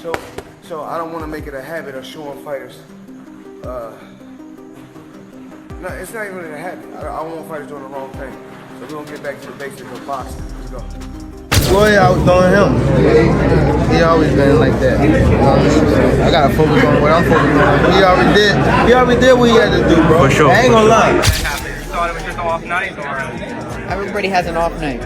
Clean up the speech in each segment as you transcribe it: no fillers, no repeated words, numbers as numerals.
So I don't want to make it a habit of showing fighters. No, it's not even a habit. I don't want fighters doing the wrong thing. So we're gonna get back to the basics of boxing. Let's go. Floyd outdoing him. He always been like that. You know what I mean? So I gotta focus on what I'm focused on. He already did what he had to do, bro. For sure. I ain't gonna lie. You thought it was just an off night, or? Everybody has an off night.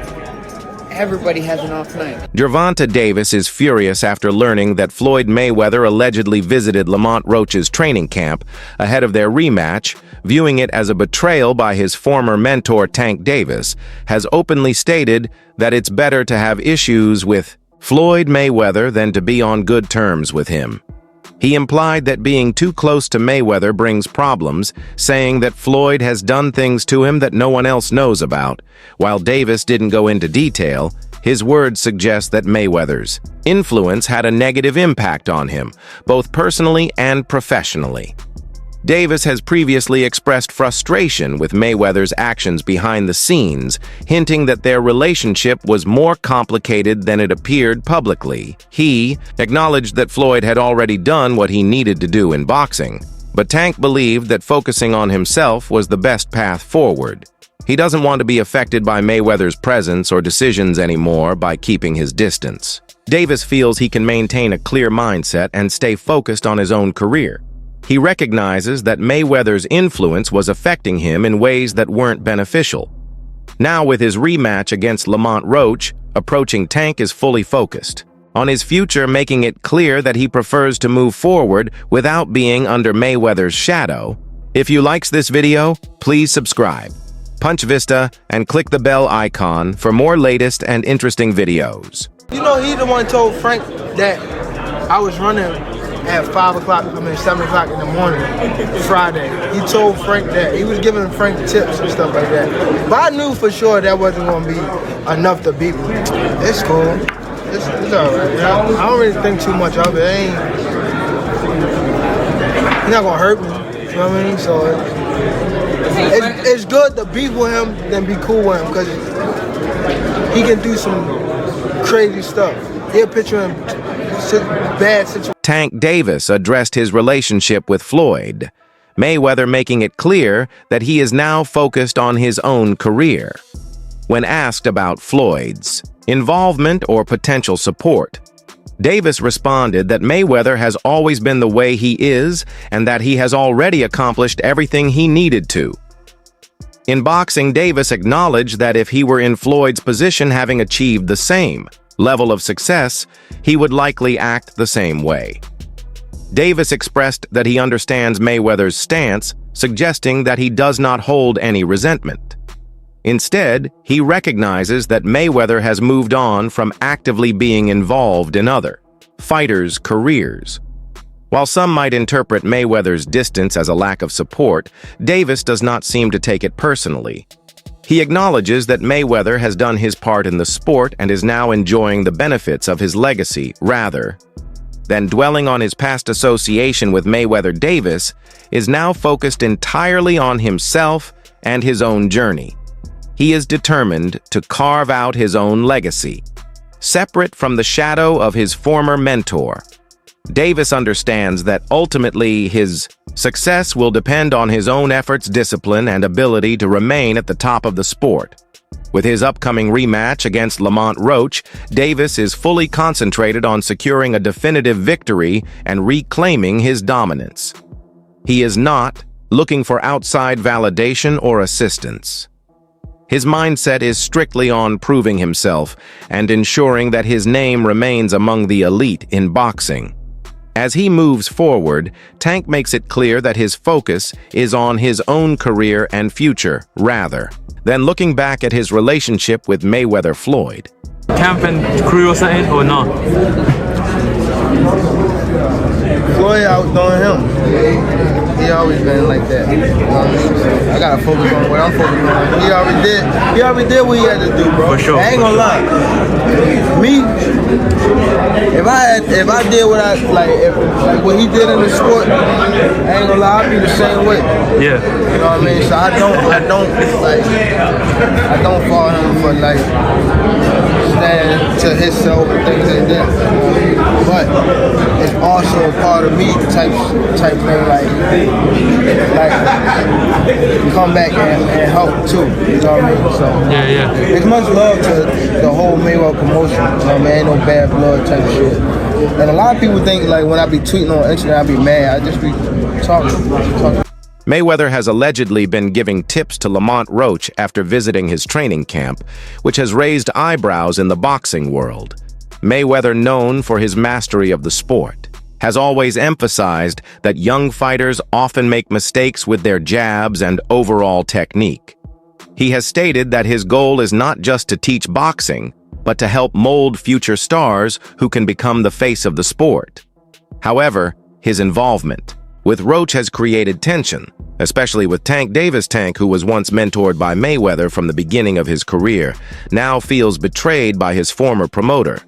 Everybody has an off night. Gervonta Davis is furious after learning that Floyd Mayweather allegedly visited Lamont Roach's training camp ahead of their rematch, viewing it as a betrayal by his former mentor Tank Davis, has openly stated that it's better to have issues with Floyd Mayweather than to be on good terms with him. He implied that being too close to Mayweather brings problems, saying that Floyd has done things to him that no one else knows about. While Davis didn't go into detail, his words suggest that Mayweather's influence had a negative impact on him, both personally and professionally. Davis has previously expressed frustration with Mayweather's actions behind the scenes, hinting that their relationship was more complicated than it appeared publicly. He acknowledged that Floyd had already done what he needed to do in boxing, but Tank believed that focusing on himself was the best path forward. He doesn't want to be affected by Mayweather's presence or decisions anymore by keeping his distance. Davis feels he can maintain a clear mindset and stay focused on his own career. He recognizes that Mayweather's influence was affecting him in ways that weren't beneficial. Now, with his rematch against Lamont Roach approaching, Tank is fully focused on his future, making it clear that he prefers to move forward without being under Mayweather's shadow. If you liked this video, please subscribe, punch Vista, and click the bell icon for more latest and interesting videos. You know, he the one told Frank that I was running at 7 o'clock in the morning, Friday. He told Frank that. He was giving Frank tips and stuff like that. But I knew for sure that wasn't going to be enough to beat me. It's cool. It's all right. You know? I don't really think too much of it. He's not going to hurt me. You know what I mean? So it's good to be with him than be cool with him, because he can do some crazy stuff. He'll put you in bad situations. Tank Davis addressed his relationship with Floyd, Mayweather making it clear that he is now focused on his own career. When asked about Floyd's involvement or potential support, Davis responded that Mayweather has always been the way he is and that he has already accomplished everything he needed to. In boxing, Davis acknowledged that if he were in Floyd's position, having achieved the same level of success, he would likely act the same way. Davis expressed that he understands Mayweather's stance, suggesting that he does not hold any resentment. Instead, he recognizes that Mayweather has moved on from actively being involved in other fighters' careers. While some might interpret Mayweather's distance as a lack of support, Davis does not seem to take it personally. He acknowledges that Mayweather has done his part in the sport and is now enjoying the benefits of his legacy, rather than dwelling on his past association with Mayweather. Davis is now focused entirely on himself and his own journey. He is determined to carve out his own legacy, separate from the shadow of his former mentor. Davis understands that ultimately his success will depend on his own efforts, discipline, and ability to remain at the top of the sport. With his upcoming rematch against Lamont Roach, Davis is fully concentrated on securing a definitive victory and reclaiming his dominance. He is not looking for outside validation or assistance. His mindset is strictly on proving himself and ensuring that his name remains among the elite in boxing. As he moves forward, Tank makes it clear that his focus is on his own career and future, rather than looking back at his relationship with Mayweather Floyd. Camp and crew or something, or not? Floyd outdoing him. He always been like that. You know what I mean? So I gotta focus on what I'm focused on. He already did what he had to do, bro. For sure. I ain't gonna lie. Me, if I did what I like what he did in the sport, I ain't gonna lie, I'd be the same way. Yeah. You know what I mean? So I don't fault him for stand to himself and things like that. But a part of me type thing, like come back and help too. You know what I mean? So Yeah. it's much love to the whole Mayweather promotion. You know what I mean? Ain't no bad blood type shit. And a lot of people think like when I be tweeting on Instagram, I be mad. I just be talking. Mayweather has allegedly been giving tips to Lamont Roach after visiting his training camp, which has raised eyebrows in the boxing world. Mayweather, known for his mastery of the sport, has always emphasized that young fighters often make mistakes with their jabs and overall technique. He has stated that his goal is not just to teach boxing, but to help mold future stars who can become the face of the sport. However, his involvement with Roach has created tension, especially with Tank Davis. Tank, who was once mentored by Mayweather from the beginning of his career, now feels betrayed by his former promoter.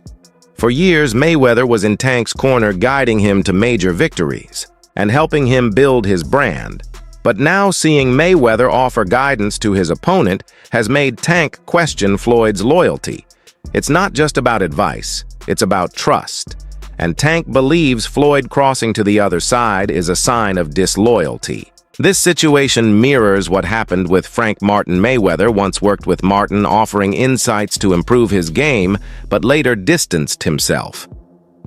For years, Mayweather was in Tank's corner, guiding him to major victories and helping him build his brand. But now seeing Mayweather offer guidance to his opponent has made Tank question Floyd's loyalty. It's not just about advice, it's about trust. And Tank believes Floyd crossing to the other side is a sign of disloyalty. This situation mirrors what happened with Frank Martin. Mayweather once worked with Martin, offering insights to improve his game, but later distanced himself.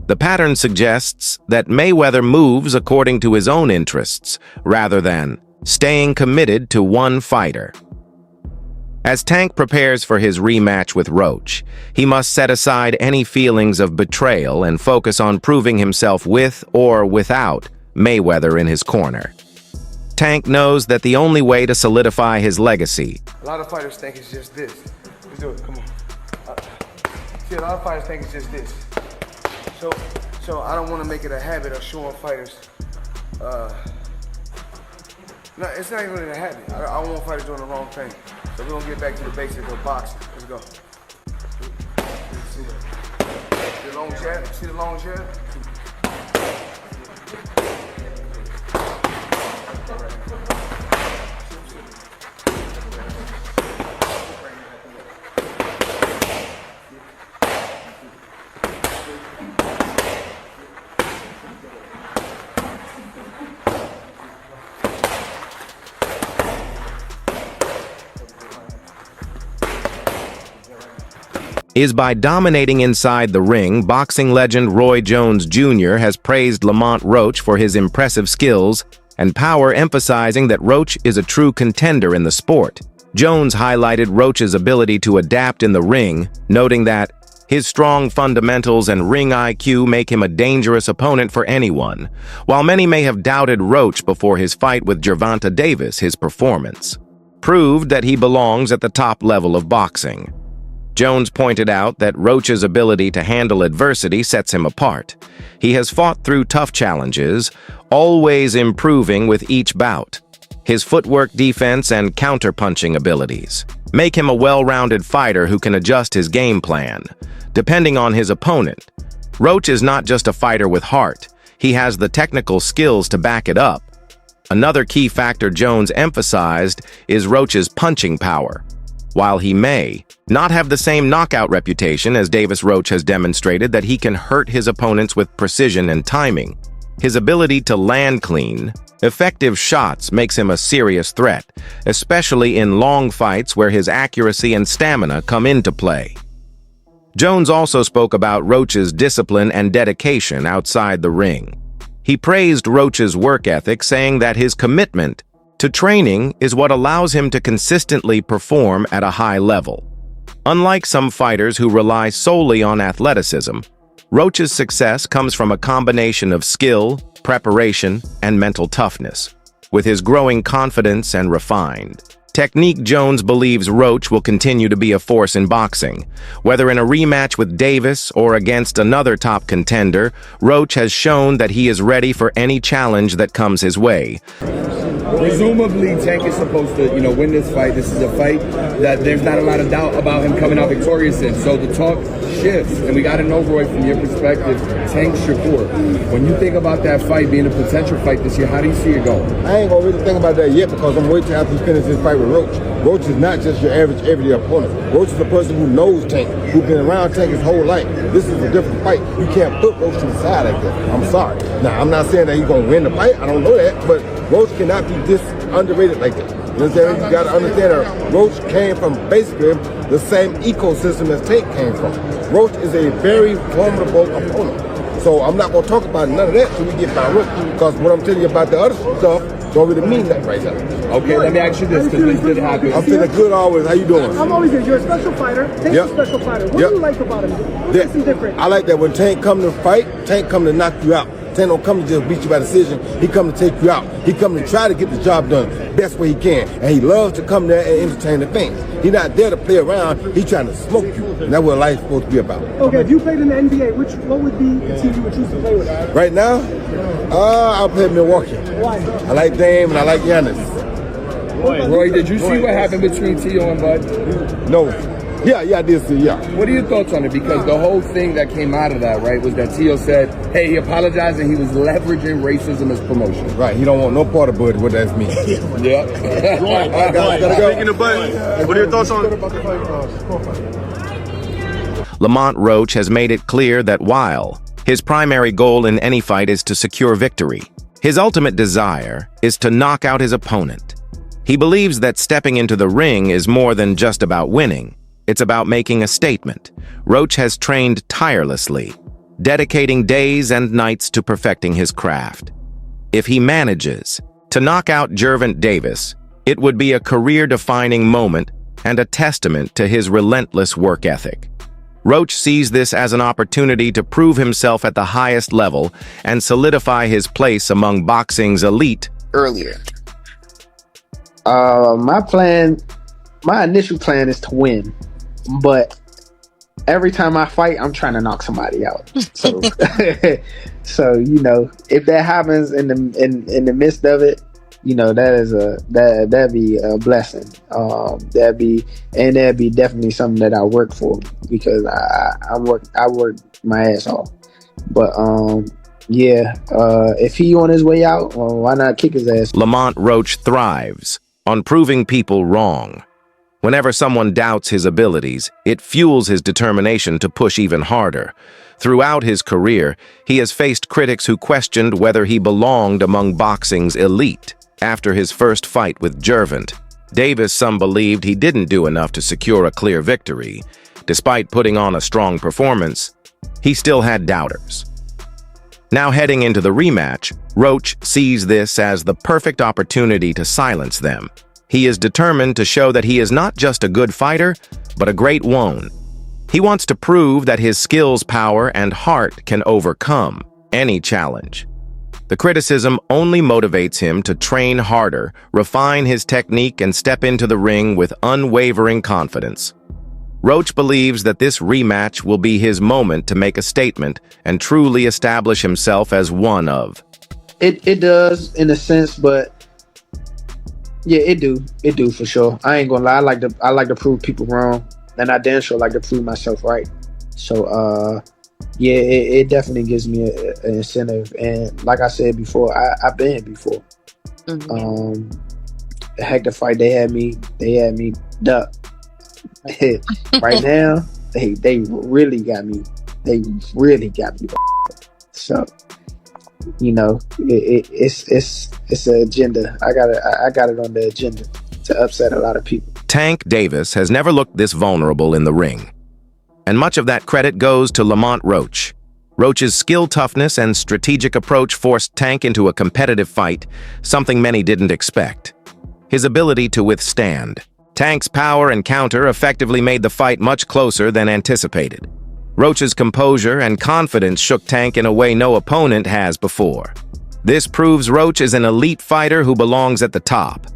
The pattern suggests that Mayweather moves according to his own interests, rather than staying committed to one fighter. As Tank prepares for his rematch with Roach, he must set aside any feelings of betrayal and focus on proving himself with or without Mayweather in his corner. Tank knows that the only way to solidify his legacy. A lot of fighters think it's just this. Let's do it, come on. See, a lot of fighters think it's just this. So I don't want to make it a habit of showing fighters. No, it's not even a habit. I don't want fighters doing the wrong thing. So we're gonna get back to the basics of boxing. Let's go. See the long jab? See the long jab? Is by dominating inside the ring. Boxing legend Roy Jones Jr. has praised Lamont Roach for his impressive skills and power, emphasizing that Roach is a true contender in the sport. Jones highlighted Roach's ability to adapt in the ring, noting that his strong fundamentals and ring IQ make him a dangerous opponent for anyone. While many may have doubted Roach before his fight with Gervonta Davis, his performance proved that he belongs at the top level of boxing. Jones pointed out that Roach's ability to handle adversity sets him apart. He has fought through tough challenges, always improving with each bout. His footwork, defense, and counter-punching abilities make him a well-rounded fighter who can adjust his game plan, depending on his opponent. Roach is not just a fighter with heart, he has the technical skills to back it up. Another key factor Jones emphasized is Roach's punching power. While he may not have the same knockout reputation as Davis, Roach has demonstrated that he can hurt his opponents with precision and timing. His ability to land clean, effective shots makes him a serious threat, especially in long fights where his accuracy and stamina come into play. Jones also spoke about Roach's discipline and dedication outside the ring. He praised Roach's work ethic, saying that his commitment to training is what allows him to consistently perform at a high level. Unlike some fighters who rely solely on athleticism, Roach's success comes from a combination of skill, preparation, and mental toughness. With his growing confidence and refined technique, Jones believes Roach will continue to be a force in boxing. Whether in a rematch with Davis or against another top contender, Roach has shown that he is ready for any challenge that comes his way. Presumably, Tank is supposed to, win this fight. This is a fight that there's not a lot of doubt about him coming out victorious in. So the talk shifts, and we got to know, Roy, from your perspective, Tank Shakur. When you think about that fight being a potential fight this year, how do you see it going? I ain't gonna really think about that yet because I'm waiting after he finishes his fight with with Roach. Roach is not just your average everyday opponent. Roach is a person who knows Tank, who's been around Tank his whole life. This is a different fight. You can't put Roach to the side like that. I'm sorry. Now, I'm not saying that he's going to win the fight. I don't know that. But Roach cannot be this underrated like that. You understand? You got to understand that Roach came from basically the same ecosystem as Tank came from. Roach is a very formidable opponent. So I'm not going to talk about none of that till we get by Roach. Because what I'm telling you about the other stuff don't really mean that right now. Okay, let me ask you this, because this did happen. I'm feeling good always. How you doing? I'm always good. You're a special fighter. Tank's a special fighter. What do you like about him? What makes him different? I like that when Tank come to fight, Tank come to knock you out. Tank don't come to just beat you by decision. He come to take you out. He come to try to get the job done best way he can. And he loves to come there and entertain the fans. He's not there to play around. He's trying to smoke you. And that's what life's supposed to be about. Okay, if you played in the NBA, what would be the team you would choose to play with? Right now, I'll play Milwaukee. Why? I like Dame and I like Giannis. Roy, did you see what happened between T.O. and Bud? No. Yeah, I did see, yeah. What are your thoughts on it? Because the whole thing that came out of that, right, was that T.O. said, hey, he apologized and he was leveraging racism as promotion. Right, he don't want no part of Bud, what that means. Yeah. Gotta go. Speaking of Bud, what are your thoughts on Lamont Roach has made it clear that while his primary goal in any fight is to secure victory, his ultimate desire is to knock out his opponent. He believes that stepping into the ring is more than just about winning. It's about making a statement. Roach has trained tirelessly, dedicating days and nights to perfecting his craft. If he manages to knock out Gervonta Davis, it would be a career-defining moment and a testament to his relentless work ethic. Roach sees this as an opportunity to prove himself at the highest level and solidify his place among boxing's elite. Earlier, my initial plan is to win, but every time I fight, I'm trying to knock somebody out. So, so if that happens in the midst of it, that'd be a blessing. That'd be definitely something that I work for, because I work my ass off. But if he on his way out, well, why not kick his ass? Lamont Roach thrives on proving people wrong. Whenever someone doubts his abilities, it fuels his determination to push even harder. Throughout his career, he has faced critics who questioned whether he belonged among boxing's elite. After his first fight with Gervonta Davis, some believed he didn't do enough to secure a clear victory. Despite putting on a strong performance, he still had doubters. Now heading into the rematch, Roach sees this as the perfect opportunity to silence them. He is determined to show that he is not just a good fighter, but a great one. He wants to prove that his skills, power, and heart can overcome any challenge. The criticism only motivates him to train harder, refine his technique, and step into the ring with unwavering confidence. Roach believes that this rematch will be his moment to make a statement and truly establish himself as one of. It does in a sense, but yeah, it do for sure. I ain't gonna lie. I like to prove people wrong, and I damn sure like to prove myself right. So it definitely gives me an incentive. And like I said before, I've been before. Heck, the fight they had me duck. Right now, they really got me. They really got me. So it's an agenda. I got it on the agenda to upset a lot of people. Tank Davis has never looked this vulnerable in the ring, and much of that credit goes to Lamont Roach. Roach's skill, toughness, and strategic approach forced Tank into a competitive fight, something many didn't expect. His ability to withstand Tank's power and counter effectively made the fight much closer than anticipated. Roach's composure and confidence shook Tank in a way no opponent has before. This proves Roach is an elite fighter who belongs at the top.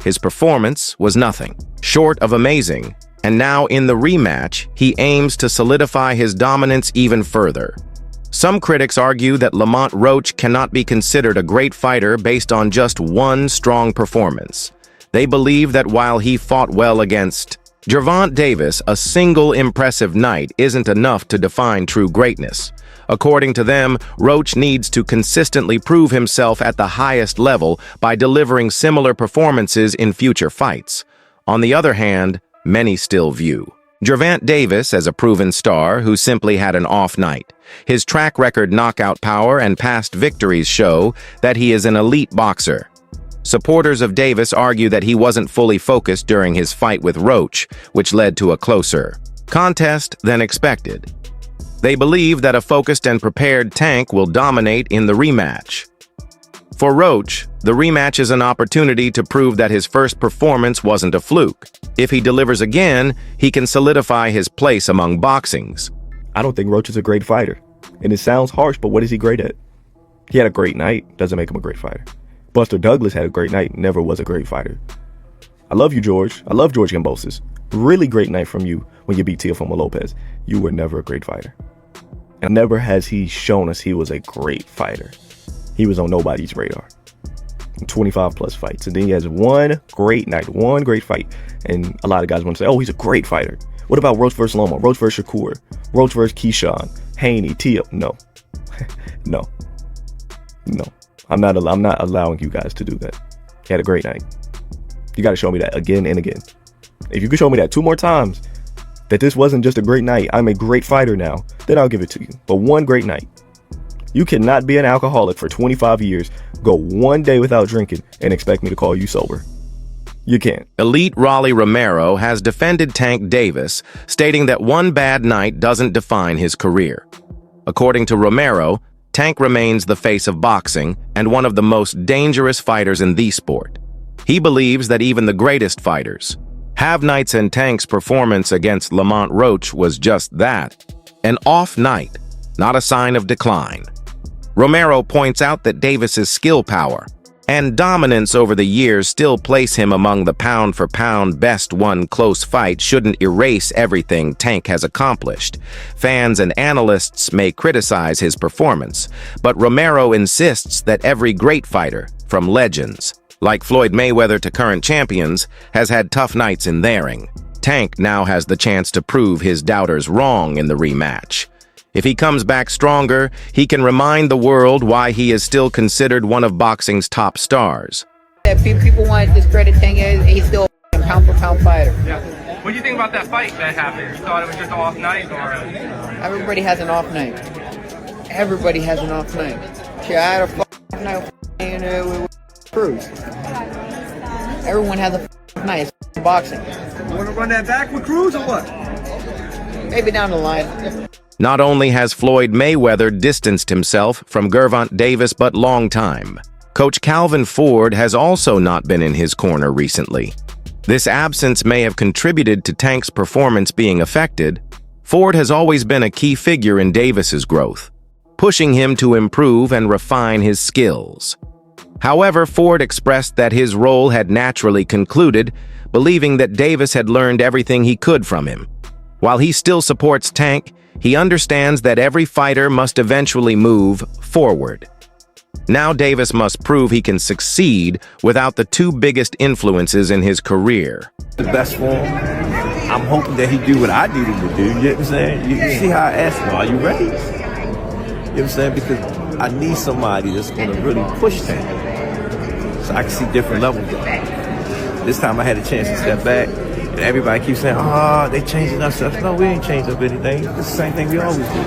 His performance was nothing short of amazing, and now in the rematch, he aims to solidify his dominance even further. Some critics argue that Lamont Roach cannot be considered a great fighter based on just one strong performance. They believe that while he fought well against Gervonta Davis, a single impressive night isn't enough to define true greatness. According to them, Roach needs to consistently prove himself at the highest level by delivering similar performances in future fights. On the other hand, many still view Gervonta Davis as a proven star who simply had an off night. His track record knockout power and past victories show that he is an elite boxer. Supporters of Davis argue that he wasn't fully focused during his fight with Roach, which led to a closer contest than expected. They believe that a focused and prepared Tank will dominate in the rematch. For Roach, the rematch is an opportunity to prove that his first performance wasn't a fluke. If he delivers again, he can solidify his place among boxing's. I don't think Roach is a great fighter. And it sounds harsh, but what is he great at? He had a great night, doesn't make him a great fighter. Buster Douglas had a great night, never was a great fighter. I love you, George. I love George Kambosos. Really great night from you when you beat Teofimo Lopez. You were never a great fighter. And never has he shown us he was a great fighter. He was on nobody's radar. 25 plus fights. And then he has one great night, one great fight. And a lot of guys want to say, oh, he's a great fighter. What about Roach versus Lomo? Roach versus Shakur? Roach versus Keyshawn? Haney? Tio? No. No. I'm not allowing you guys to do that. He had a great night. You got to show me that again and again. If you can show me that 2 more times, that this wasn't just a great night, I'm a great fighter now, then I'll give it to you. But one great night. You cannot be an alcoholic for 25 years, go one day without drinking, and expect me to call you sober. You can't. Elite Rolly Romero has defended Tank Davis, stating that one bad night doesn't define his career. According to Romero, Tank remains the face of boxing and one of the most dangerous fighters in the sport. He believes that even the greatest fighters have nights, and Tank's performance against Lamont Roach was just that, an off night, not a sign of decline. Romero points out that Davis's skill power and dominance over the years still place him among the pound-for-pound best. One close fight shouldn't erase everything Tank has accomplished. Fans and analysts may criticize his performance, but Romero insists that every great fighter, from legends like Floyd Mayweather to current champions, has had tough nights in their ring. Tank now has the chance to prove his doubters wrong in the rematch. If he comes back stronger, he can remind the world why he is still considered one of boxing's top stars. People want to discredit Tank. He's still a pound-for-pound fighter. Yeah. What do you think about that fight that happened? You thought it was just an off night, or? Everybody has an off night. Everybody has an off night. Shit, I had a off night with Cruz. Everyone has a night. It's boxing. You want to run that back with Cruz or what? Maybe down the line. Not only has Floyd Mayweather distanced himself from Gervonta Davis, but long time. Coach Calvin Ford has also not been in his corner recently. This absence may have contributed to Tank's performance being affected. Ford has always been a key figure in Davis's growth, pushing him to improve and refine his skills. However, Ford expressed that his role had naturally concluded, believing that Davis had learned everything he could from him. While he still supports Tank, he understands that every fighter must eventually move forward. Now Davis must prove he can succeed without the 2 biggest influences in his career. The best for him. I'm hoping that he do what I needed to do. You know what I'm saying? You see how I asked him, are you ready? You know what I'm saying? Because I need somebody that's going to really push Tank, so I can see different levels of it. This time I had a chance to step back. And everybody keeps saying, oh, they changing ourselves. No, we ain't changed up anything. It's the same thing we always do.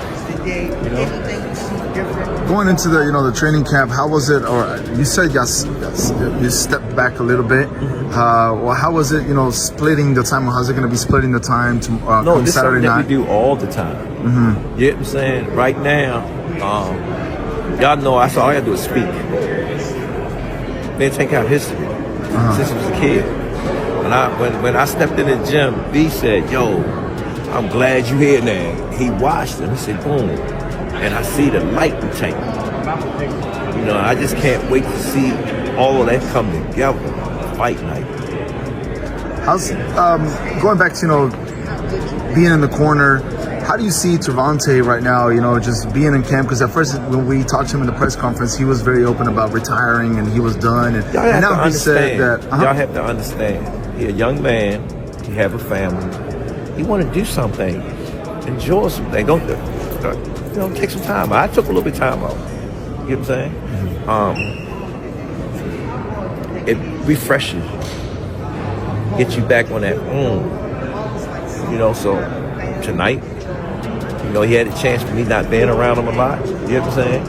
You know? Going into the, the training camp, how was it? Or you said you stepped back a little bit. Well, how was it, splitting the time? How's it going to be splitting the time to No, this is Saturday something night? that we do all the time. Mm-hmm. You know what I'm saying? Right now, y'all know all I got to do is speak. Then take out history since he was a kid. When I stepped in the gym, B said, yo, I'm glad you're here now. He watched him. He said, boom. And I see the light in Tank. I just can't wait to see all of that come together. Fight night. How's going back to being in the corner? How do you see Gervonta right now? Just being in camp, because at first when we talked to him in the press conference, he was very open about retiring and he was done. And now he said that y'all have to understand. He's a young man. He have a family. He want to do something. Enjoy something. Don't take some time. I took a little bit of time off. You know what I'm saying? It refreshes you. get you back on that. You know, so tonight, you know, he had a chance for me not being around him a lot. You know what I'm saying?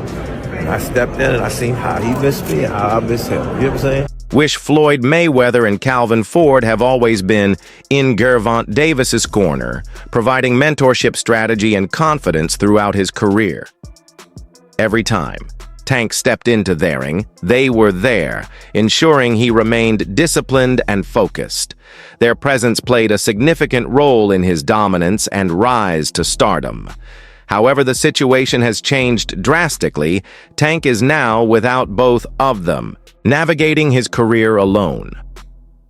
And I stepped in and I seen how he missed me and how I missed him. You know what I'm saying? Wish Floyd Mayweather and Calvin Ford have always been in Gervonta Davis's corner, providing mentorship strategy and confidence throughout his career. Every time Tank stepped into their ring, they were there, ensuring he remained disciplined and focused. Their presence played a significant role in his dominance and rise to stardom. However, the situation has changed drastically. Tank is now without both of them, navigating his career alone.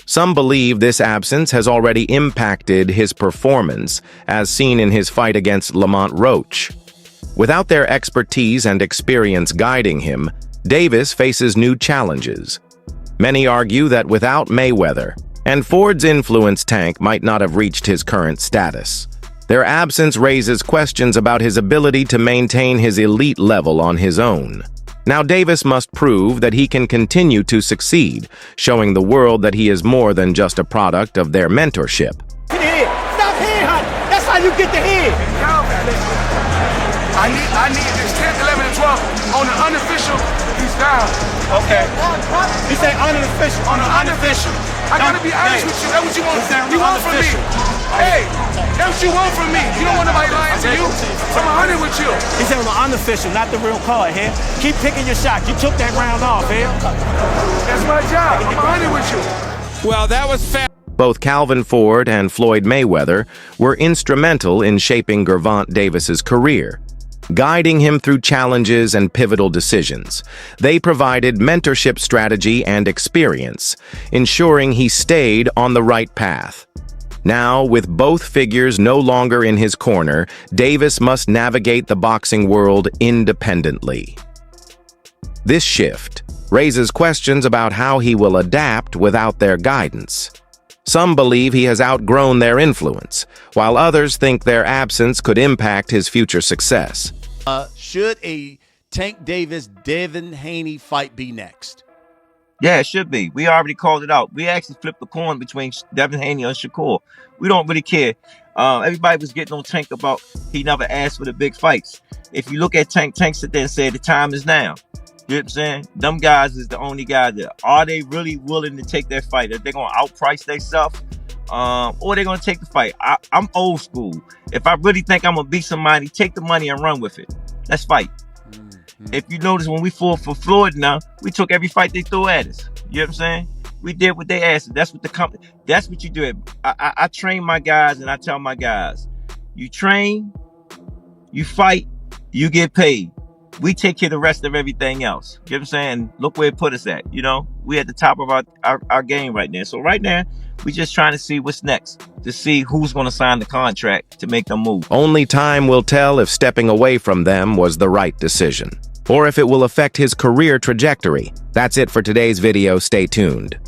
Some believe this absence has already impacted his performance, as seen in his fight against Lamont Roach. Without their expertise and experience guiding him, Davis faces new challenges. Many argue that without Mayweather and Ford's influence, Tank might not have reached his current status. Their absence raises questions about his ability to maintain his elite level on his own. Now Davis must prove that he can continue to succeed, showing the world that he is more than just a product of their mentorship. Stop head-hunting. That's how you get the head. I need this 10th, 11th, and 12th on the unofficial. He's down. Okay. He say unofficial. On the unofficial. I gotta be honest with you. That's what you want. You want from me. Hey, that's what you want from me. You don't want nobody lying to you. I'm 100 with you. He said on the unofficial, not the real card, here. Keep picking your shot. You took that round off, here. That's my job. I'm 100 with you. Well, that was fair. Both Calvin Ford and Floyd Mayweather were instrumental in shaping Gervonta Davis's career, guiding him through challenges and pivotal decisions. They provided mentorship strategy and experience, ensuring he stayed on the right path. Now, with both figures no longer in his corner, Davis must navigate the boxing world independently. This shift raises questions about how he will adapt without their guidance. Some believe he has outgrown their influence, while others think their absence could impact his future success. Should a Tank Davis-Devin Haney fight be next? Yeah, it should be. We already called it out. We actually flipped the coin between Devin Haney and Shakur. We don't really care. Everybody was getting on Tank about he never asked for the big fights. If you look at Tank sit there and said the time is now. You know what I'm saying? Them guys is the only guys that are they really willing to take that fight? Are they going to outprice themselves? Or they're going to take the fight? I'm old school. If I really think I'm going to beat somebody, take the money and run with it. Let's fight. If you notice, when we fought for Floyd now, we took every fight they threw at us. You know what I'm saying? We did what they asked. That's what that's what you do. I train my guys and I tell my guys, you train, you fight, you get paid. We take care of the rest of everything else. You know what I'm saying? Look where it put us at. You know, we at the top of our game right now. So right now, we just trying to see what's next, to see who's going to sign the contract to make them move. Only time will tell if stepping away from them was the right decision, or if it will affect his career trajectory. That's it for today's video. Stay tuned.